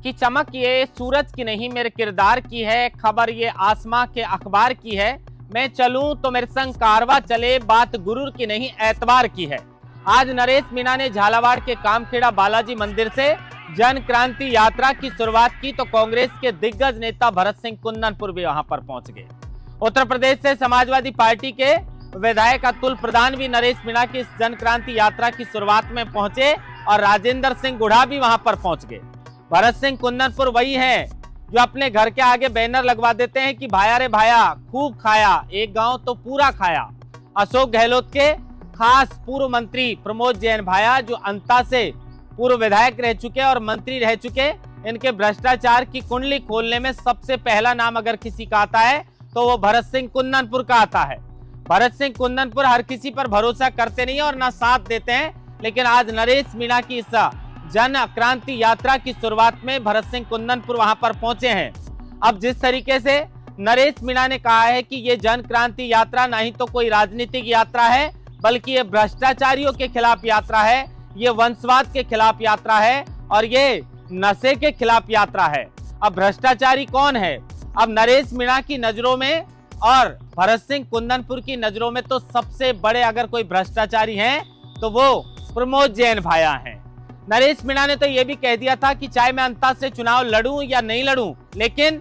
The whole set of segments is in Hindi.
कि चमक ये सूरज की नहीं मेरे किरदार की है, खबर ये आसमां के अखबार की है, मैं चलूं तो मेरे संग कारवा चले, बात गुरूर की नहीं एतबार की है। आज नरेश मीणा ने झालावाड़ के कामखेड़ा बालाजी मंदिर से जन क्रांति यात्रा की शुरुआत की तो कांग्रेस के दिग्गज नेता भरत सिंह कुंदनपुर भी वहां पर पहुंच गए। उत्तर प्रदेश से समाजवादी पार्टी के विधायक अतुल प्रधान भी नरेश मीणा की इस जन क्रांति यात्रा की शुरुआत में पहुंचे और राजेंद्र सिंह गुढ़ा भी वहां पर पहुंच गए। भरत सिंह कुंदनपुर वही हैं जो अपने घर के आगे बैनर लगवा देते हैं कि भाया रे भाया खूब खाया, एक गांव तो पूरा खाया। अशोक गहलोत के खास पूर्व मंत्री प्रमोद जैन भाया जो अंता से पूर्व विधायक रह चुके और मंत्री रह चुके, इनके भ्रष्टाचार की कुंडली खोलने में सबसे पहला नाम अगर किसी का आता है तो वो भरत सिंह कुंदनपुर का आता है। भरत सिंह कुंदनपुर हर किसी पर भरोसा करते नहीं और ना साथ देते हैं, लेकिन आज नरेश मीणा की इस जन क्रांति यात्रा की शुरुआत में भरत सिंह कुंदनपुर वहां पर पहुंचे हैं। अब जिस तरीके से नरेश मीणा ने कहा है कि ये जन क्रांति यात्रा नहीं तो कोई राजनीतिक यात्रा है, बल्कि ये भ्रष्टाचारियों के खिलाफ यात्रा है, ये वंशवाद के खिलाफ यात्रा है और ये नशे के खिलाफ यात्रा है। अब भ्रष्टाचारी कौन है? अब नरेश मीणा की नजरों में और भरत सिंह कुंदनपुर की नजरों में तो सबसे बड़े अगर कोई भ्रष्टाचारी हैं तो वो प्रमोद जैन भाया हैं। नरेश मीणा ने तो यह भी कह दिया था कि चाहे मैं अंता से चुनाव लड़ूं या नहीं लड़ूं, लेकिन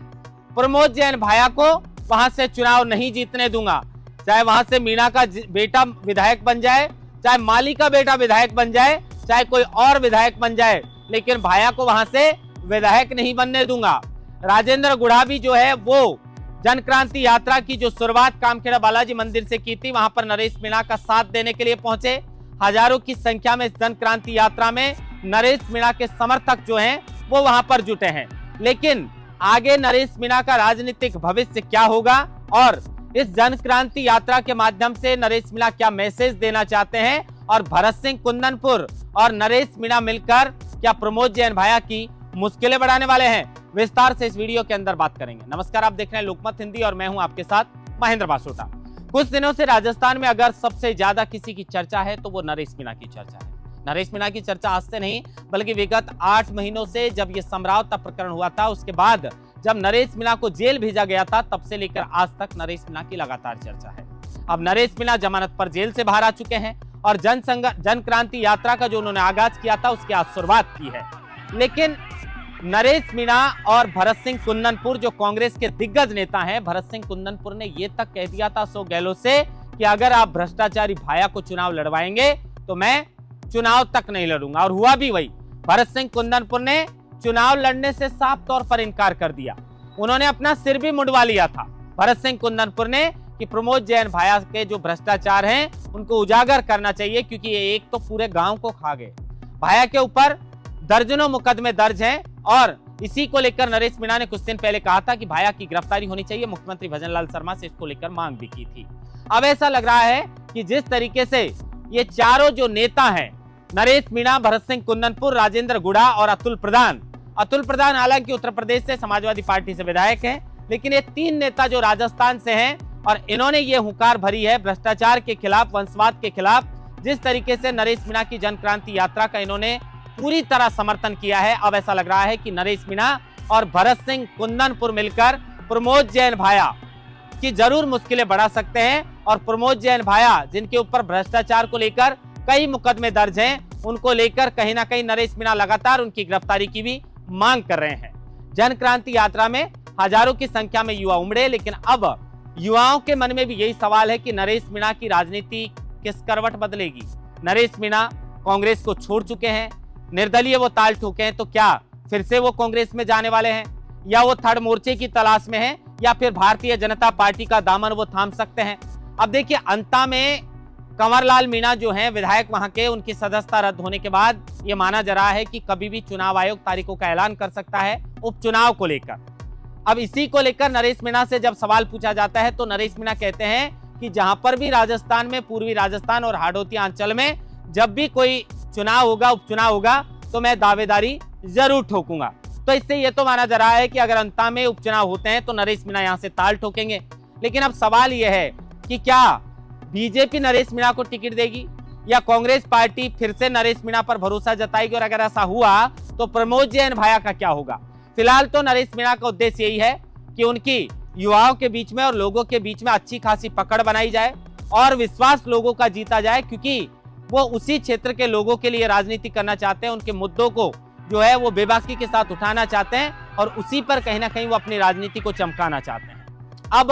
प्रमोद जैन भाया को वहां से चुनाव नहीं जीतने दूंगा। चाहे वहां से मीणा का बेटा विधायक बन जाए, चाहे माली का बेटा विधायक बन जाए, चाहे कोई और विधायक बन जाए, लेकिन भाया को वहां से विधायक नहीं बनने दूंगा। राजेंद्र गुढ़ा भी जो है वो जन क्रांति यात्रा की जो शुरुआत कामखेड़ा बालाजी मंदिर से की थी, वहां पर नरेश मीणा का साथ देने के लिए पहुंचे। हजारों की संख्या में इस जन क्रांति यात्रा में नरेश मीणा के समर्थक जो हैं वो वहां पर जुटे हैं। लेकिन आगे नरेश मीणा का राजनीतिक भविष्य क्या होगा और इस जन क्रांति यात्रा के माध्यम से नरेश मीणा क्या मैसेज देना चाहते हैं और भरत सिंह कुंदनपुर और नरेश मीणा मिलकर क्या प्रमोद जैन भाया की मुश्किलें बढ़ाने वाले हैं, विस्तार से इस वीडियो के अंदर बात करेंगे। नमस्कार, आप देख रहे हैं लोकमत हिंदी और मैं हूं आपके साथ महेंद्र बासोटा। कुछ दिनों से राजस्थान में अगर सबसे ज्यादा किसी की चर्चा है तो वो नरेश मीणा की चर्चा है। नरेश मीणा की चर्चा आज से नहीं बल्कि विगत 8 महीनों से जब ये समरावता प्रकरण हुआ था, उसके बाद जब नरेश मीणा को जेल भेजा गया था, तब से लेकर आज तक नरेश मीणा की लगातार चर्चा है। अब नरेश मीणा जमानत पर जेल से बाहर आ चुके हैं और जन क्रांति यात्रा का जो उन्होंने आगाज किया था उसकी आज शुरुआत की है। लेकिन नरेश मीणा और भरत सिंह कुंदनपुर जो कांग्रेस के दिग्गज नेता हैं, भरत सिंह कुंदनपुर ने यह तक कह दिया था अशोक गहलोत से कि अगर आप भ्रष्टाचारी भाया को चुनाव लड़वाएंगे तो मैं चुनाव तक नहीं लड़ूंगा, और हुआ भी वही। भरत सिंह कुंदनपुर ने चुनाव लड़ने से साफ तौर पर इनकार कर दिया। उन्होंने अपना सिर भी मुंडवा लिया था भरत सिंह कुंदनपुर ने कि प्रमोद जैन भाया के जो भ्रष्टाचार हैं उनको उजागर करना चाहिए, क्योंकि ये एक तो पूरे गांव को खा गए। भाया के ऊपर दर्जनों मुकदमे दर्ज हैं और इसी को लेकर नरेश मीणा ने कुछ दिन पहले कहा था कि भाया की गिरफ्तारी होनी चाहिए। मुख्यमंत्री भजनलाल शर्मा से इसको लेकर मांग भी की थी। अब ऐसा लग रहा है कि जिस तरीके से ये चारों जो नेता हैं, नरेश मीणा, भरत सिंह कुंदनपुर, राजेंद्र गुढ़ा और अतुल प्रधान हालांकि उत्तर प्रदेश से समाजवादी पार्टी से विधायक हैं, लेकिन ये 3 नेता जो राजस्थान से हैं और इन्होंने ये हुंकार भरी है भ्रष्टाचार के खिलाफ, वंशवाद के खिलाफ। जिस तरीके से नरेश मीणा की जन क्रांति यात्रा का इन्होंने पूरी तरह समर्थन किया है, अब ऐसा लग रहा है कि नरेश मीणा और भरत सिंह कुंदनपुर मिलकर प्रमोद जैन भाया की जरूर मुश्किलें बढ़ा सकते हैं। और प्रमोद जैन भाया जिनके ऊपर भ्रष्टाचार को लेकर कई मुकदमे दर्ज हैं, उनको लेकर कहीं ना कहीं नरेश मीणा लगातार उनकी गिरफ्तारी की भी मांग कर रहे हैं। जन क्रांति यात्रा में हजारों की संख्या में युवा उमड़े, लेकिन अब युवाओं के मन में भी यही सवाल है कि नरेश मीणा की राजनीति किस करवट बदलेगी। नरेश मीणा कांग्रेस को छोड़ चुके हैं, निर्दलीय वो ताल ठोके हैं, तो क्या फिर से वो कांग्रेस में जाने वाले हैं, या वो थर्ड मोर्चे की तलाश में हैं, या फिर भारतीय जनता पार्टी का दामन वो थाम सकते हैं। अब देखिए, अंता में कंवरलाल मीणा जो हैं विधायक वहां के, उनकी सदस्यता रद्द होने के बाद ये माना जा रहा है कि कभी भी चुनाव आयोग तारीखों का ऐलान कर सकता है उपचुनाव को लेकर। अब इसी को लेकर नरेश मीणा से जब सवाल पूछा जाता है तो नरेश मीणा कहते हैं कि जहां पर भी राजस्थान में, पूर्वी राजस्थान और हाड़ौती अंचल में जब भी कोई चुनाव होगा, उपचुनाव होगा, तो मैं दावेदारी जरूर ठोकूंगा। तो इससे यह तो माना जा रहा है कि अगर अंता में उपचुनाव होते हैं तो नरेश मीणा यहां से ताल ठोकेंगे। लेकिन अब सवाल यह है कि क्या बीजेपी नरेश मीणा को टिकट देगी या कांग्रेस पार्टी फिर से नरेश मीणा पर भरोसा जताएगी, और अगर ऐसा हुआ तो प्रमोद जैन भाया का क्या होगा। फिलहाल तो नरेश मीणा का उद्देश्य यही है कि उनकी युवाओं के बीच में और लोगों के बीच में अच्छी खासी पकड़ बनाई जाए और विश्वास लोगों का जीता जाए, क्योंकि वो उसी क्षेत्र के लोगों के लिए राजनीति करना चाहते हैं, उनके मुद्दों को जो है वो बेबाकी के साथ उठाना चाहते हैं और उसी पर कहीं ना कहीं वो अपनी राजनीति को चमकाना चाहते हैं। अब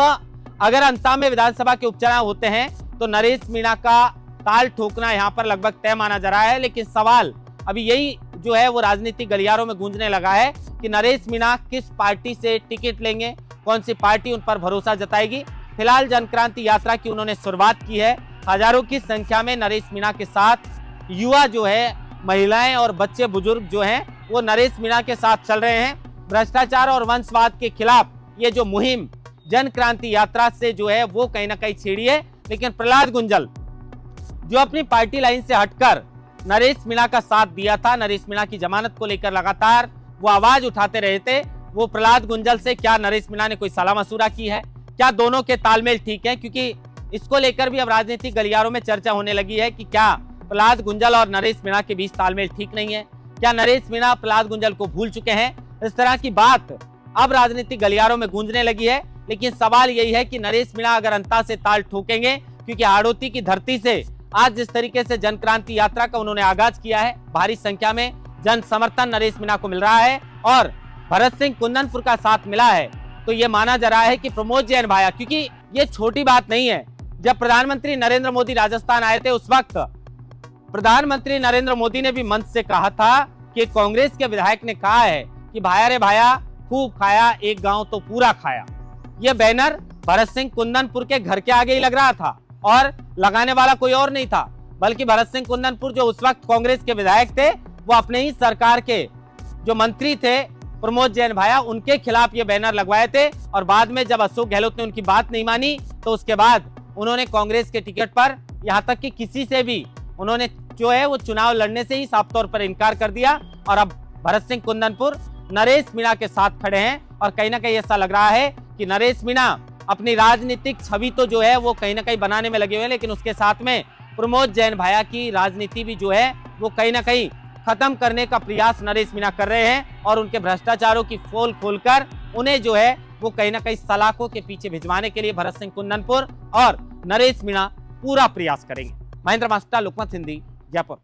अगर अंतः में विधानसभा के उपचुनाव होते हैं तो नरेश मीणा का ताल ठोकना यहाँ पर लगभग तय माना जा रहा है, लेकिन सवाल अभी यही जो है वो राजनीतिक गलियारों में गूंजने लगा है कि नरेश मीणा किस पार्टी से टिकट लेंगे, कौन सी पार्टी उन पर भरोसा जताएगी। फिलहाल जनक्रांति यात्रा की उन्होंने शुरुआत की है। हजारों की संख्या में नरेश मीणा के साथ युवा जो है, महिलाएं और बच्चे बुजुर्ग जो हैं वो नरेश मीणा के साथ चल रहे हैं। भ्रष्टाचार और वंशवाद के खिलाफ ये जो मुहिम जनक्रांति यात्रा से जो है वो कहीं ना कहीं छेड़ी है, लेकिन प्रहलाद गुंजल जो अपनी पार्टी लाइन से हटकर नरेश मीणा का साथ दिया था, नरेश मीणा की जमानत को लेकर लगातार वो आवाज उठाते रहे थे, वो प्रहलाद गुंजल से क्या नरेश मीणा ने कोई सलाह मशूरा की है, क्या दोनों के तालमेल ठीक है, क्योंकि इसको लेकर भी अब राजनीतिक गलियारों में चर्चा होने लगी है कि क्या प्रहलाद गुंजल और नरेश मीणा के बीच तालमेल ठीक नहीं है, क्या नरेश मीणा प्रहलाद गुंजल को भूल चुके हैं। इस तरह की बात अब राजनीतिक गलियारों में गूंजने लगी है, लेकिन सवाल यही है कि नरेश मीणा अगर अंता से ताल ठोकेंगे, क्योंकि हाड़ौती की धरती से आज जिस तरीके से जनक्रांति यात्रा का उन्होंने आगाज किया है, भारी संख्या में जन समर्थन नरेश मीणा को मिल रहा है और भरत सिंह कुंदनपुर का साथ मिला है, तो ये माना जा रहा है कि प्रमोद जैन भाया, क्योंकि ये छोटी बात नहीं है। जब प्रधानमंत्री नरेंद्र मोदी राजस्थान आए थे उस वक्त प्रधानमंत्री नरेंद्र मोदी ने भी मंच से कहा था कि कांग्रेस के विधायक ने कहा है कि भाया रे भाया खूब खाया, एक गांव तो पूरा खाया। यह बैनर भरत सिंह कुंदनपुर के घर के आगे ही लग रहा था और लगाने वाला कोई और नहीं था, बल्कि भरत सिंह कुंदनपुर जो उस वक्त कांग्रेस के विधायक थे, वो अपने ही सरकार के जो मंत्री थे प्रमोद जैन भाया, उनके खिलाफ ये बैनर लगवाए थे। और बाद में जब अशोक गहलोत ने उनकी बात नहीं मानी तो उसके बाद उन्होंने कांग्रेस के टिकट पर, यहाँ तक कि किसी से भी उन्होंने जो है वो चुनाव लड़ने से ही साफ तौर पर इनकार कर दिया और अब भरत सिंह कुंदनपुर नरेश मीणा के साथ खड़े हैं। और कहीं ना कहीं ऐसा लग रहा है कि नरेश मीणा अपनी राजनीतिक छवि तो जो है वो कहीं ना कहीं बनाने में लगे हुए हैं, लेकिन उसके साथ में प्रमोद जैन भाया की राजनीति भी जो है वो कहीं ना कहीं खत्म करने का प्रयास नरेश मीणा कर रहे हैं और उनके भ्रष्टाचारों की पोल खोलकर उन्हें जो है वो कहीं ना कहीं सलाखों के पीछे भिजवाने के लिए भरत सिंह कुंदनपुर और नरेश मीणा पूरा प्रयास करेंगे। महेंद्र मास्टर, लोकमत हिंदी, जयपुर।